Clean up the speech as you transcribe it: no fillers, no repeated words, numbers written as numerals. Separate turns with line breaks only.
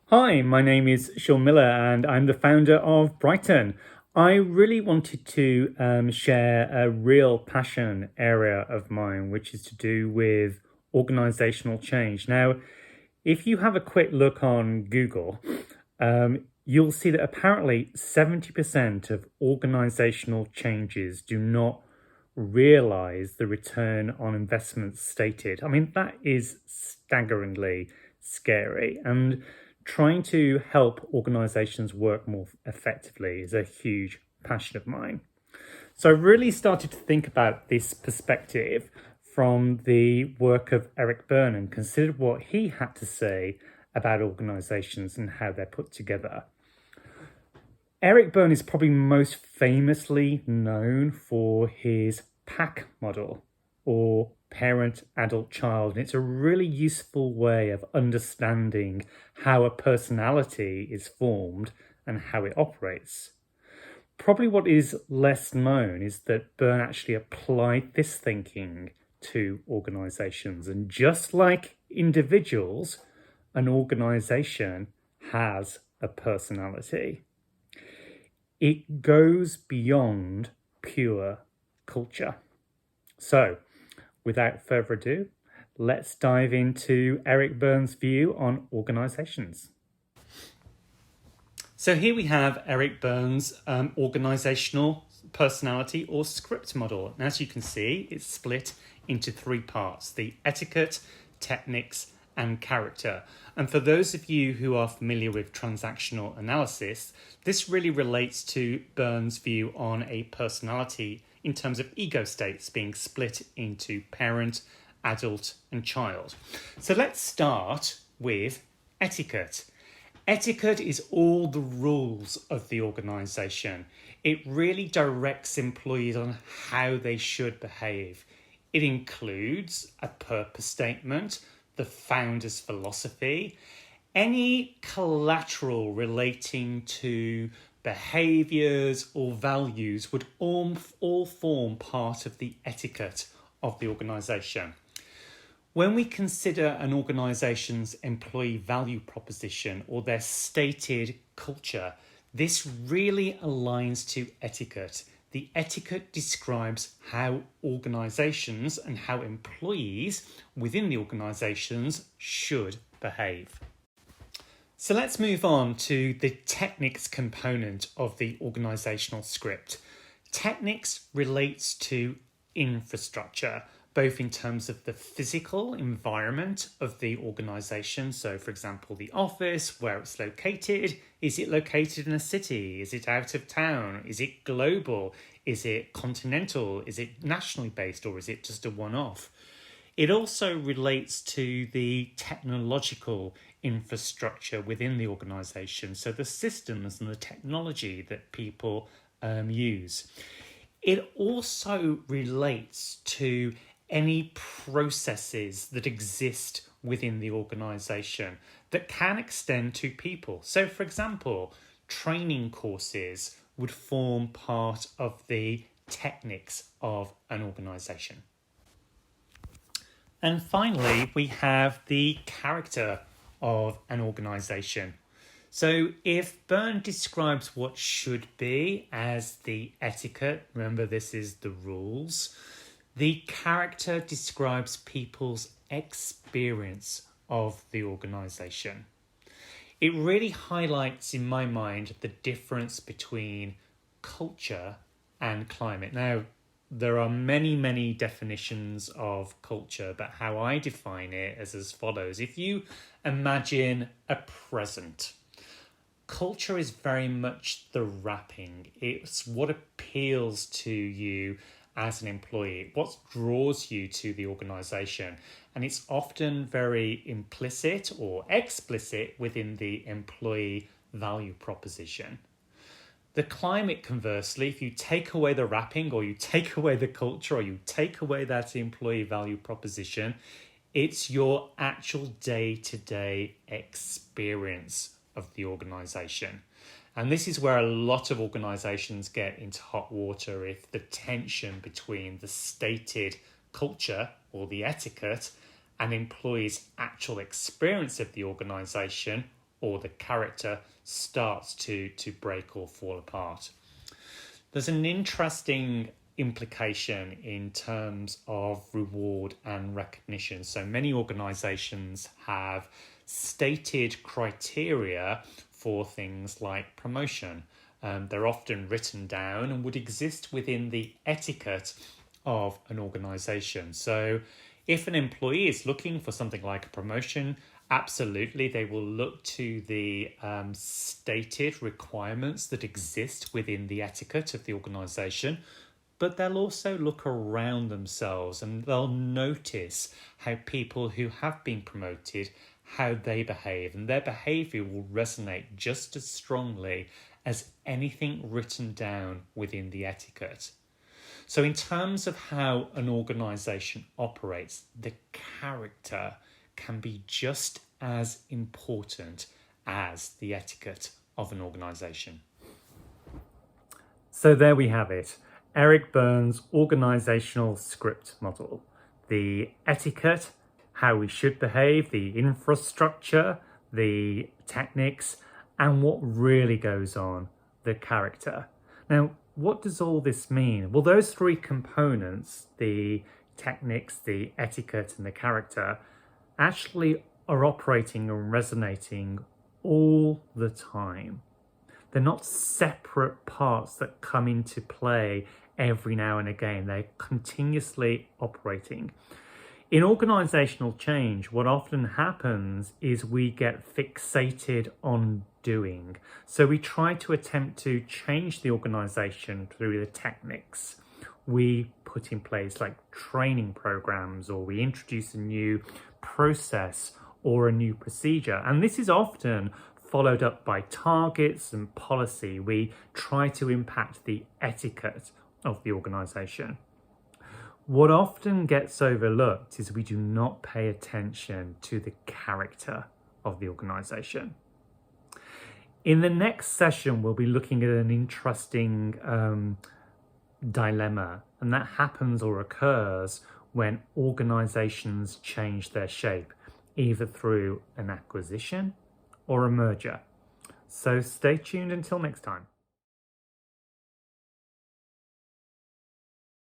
Hi, my name is Sean Miller and I'm the founder of Brighton. I really wanted to share a real passion area of mine, which is to do with organizational change. Now, if you have a quick look on Google, you'll see that apparently 70% of organizational changes do not realize the return on investment stated. I mean, that is staggeringly scary. And trying to help organizations work more effectively is a huge passion of mine. So I really started to think about this perspective from the work of Eric Berne and considered what he had to say about organizations and how they're put together. Eric Berne is probably most famously known for his PAC model, or parent, adult, child. And it's a really useful way of understanding how a personality is formed and how it operates. Probably what is less known is that Berne actually applied this thinking to organizations. And just like individuals, an organization has a personality. It goes beyond pure culture. So, without further ado, let's dive into Eric Berne's view on organizations. So here we have Eric Berne's organizational personality or script model. And as you can see, it's split into three parts: the etiquette, techniques, and character. And for those of you who are familiar with transactional analysis, this really relates to Berne's view on a personality in terms of ego states being split into parent, adult, and child. So let's start with etiquette. Etiquette is all the rules of the organization. It really directs employees on how they should behave. It includes a purpose statement, the founder's philosophy, any collateral relating to behaviors or values would all form part of the etiquette of the organization. When we consider an organization's employee value proposition or their stated culture, this really aligns to etiquette. The etiquette describes how organizations and how employees within the organizations should behave. So let's move on to the techniques component of the organizational script. Techniques relates to infrastructure, both in terms of the physical environment of the organization. So, for example, the office, where it's located. Is it located in a city? Is it out of town? Is it global? Is it continental? Is it nationally based, or is it just a one-off? It also relates to the technological infrastructure within the organization, so the systems and the technology that people use. It also relates to any processes that exist within the organization that can extend to people. So, for example, training courses would form part of the techniques of an organization. And finally, we have the character of an organization. So if Berne describes what should be as the etiquette, remember this is the rules, the character describes people's experience of the organization. It really highlights, in my mind, the difference between culture and climate. Now, there are many definitions of culture, but how I define it is as follows. If you imagine a present, culture is very much the wrapping. It's what appeals to you as an employee, what draws you to the organization. And it's often very implicit or explicit within the employee value proposition. The climate, conversely, if you take away the wrapping or you take away the culture or you take away that employee value proposition, it's your actual day-to-day experience of the organization. And this is where a lot of organizations get into hot water if the tension between the stated culture or the etiquette and employees' actual experience of the organization or the character starts to break or fall apart. There's an interesting implication in terms of reward and recognition. So many organizations have stated criteria for things like promotion. They're often written down and would exist within the etiquette of an organization. So if an employee is looking for something like a promotion, absolutely, they will look to the stated requirements that exist within the etiquette of the organisation, but they'll also look around themselves and they'll notice how people who have been promoted, how they behave, and their behaviour will resonate just as strongly as anything written down within the etiquette. So in terms of how an organisation operates, the character can be just as important as the etiquette of an organisation. So there we have it. Eric Berne's organisational script model. The etiquette, how we should behave, the infrastructure, the techniques, and what really goes on, the character. Now, what does all this mean? Well, those three components, the techniques, the etiquette, and the character, actually are operating and resonating all the time. They're not separate parts that come into play every now and again. They're continuously operating. In organisational change, what often happens is we get fixated on doing. So we try to attempt to change the organisation through the techniques. We put in place like training programs, or we introduce a new process or a new procedure. And this is often followed up by targets and policy. We try to impact the etiquette of the organisation. What often gets overlooked is we do not pay attention to the character of the organisation. In the next session, we'll be looking at an interesting dilemma, and that happens or occurs when organisations change their shape, either through an acquisition or a merger. So stay tuned until next time.